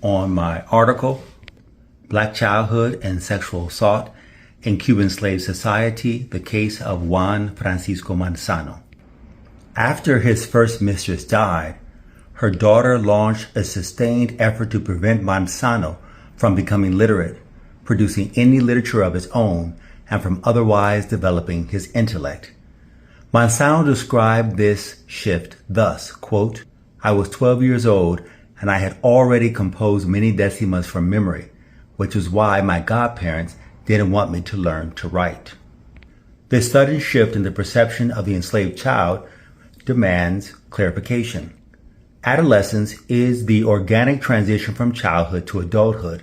on my article, Black Childhood and Sexual Assault in Cuban Slave Society, the case of Juan Francisco Manzano. After his first mistress died, her daughter launched a sustained effort to prevent Manzano from becoming literate, producing any literature of his own, and from otherwise developing his intellect. Manzano described this shift thus, quote, "I was 12 years old and I had already composed many decimas from memory, which was why my godparents didn't want me to learn to write." This sudden shift in the perception of the enslaved child demands clarification. Adolescence is the organic transition from childhood to adulthood.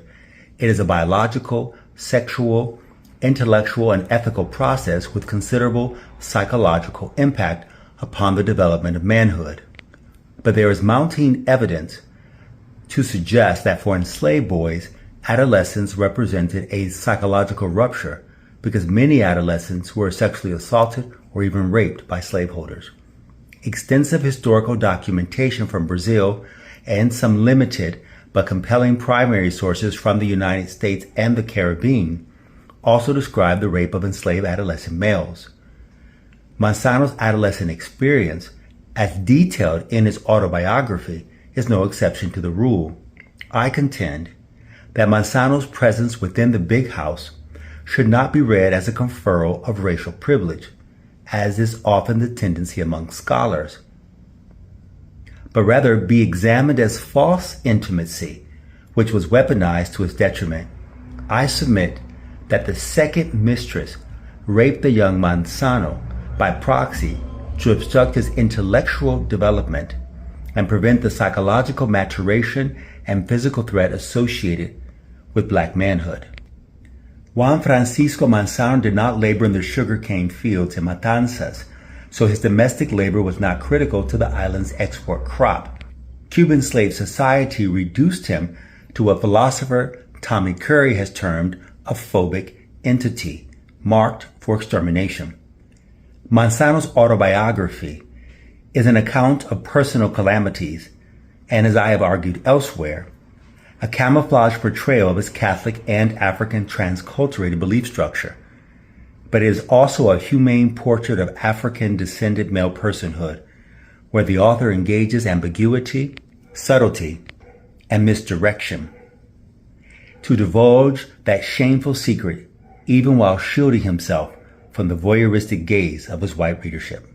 It is a biological, sexual, intellectual, and ethical process with considerable psychological impact upon the development of manhood. But there is mounting evidence to suggest that for enslaved boys, adolescence represented a psychological rupture because many adolescents were sexually assaulted or even raped by slaveholders. Extensive historical documentation from Brazil and some limited but compelling primary sources from the United States and the Caribbean also describe the rape of enslaved adolescent males. Manzano's adolescent experience, as detailed in his autobiography, is no exception to the rule. I contend that Manzano's presence within the big house should not be read as a conferral of racial privilege, as is often the tendency among scholars, but rather be examined as false intimacy, which was weaponized to his detriment. I submit that the second mistress raped the young Manzano by proxy to obstruct his intellectual development and prevent the psychological maturation and physical threat associated with black manhood. Juan Francisco Manzano did not labor in the sugarcane fields in Matanzas, so his domestic labor was not critical to the island's export crop. Cuban Slave Society reduced him to what philosopher Tommy Curry has termed a phobic entity, marked for extermination. Manzano's autobiography is an account of personal calamities, and as I have argued elsewhere, a camouflage portrayal of his Catholic and African transculturated belief structure. But it is also a humane portrait of African-descended male personhood, where the author engages ambiguity, subtlety, and misdirection to divulge that shameful secret, even while shielding himself from the voyeuristic gaze of his white readership.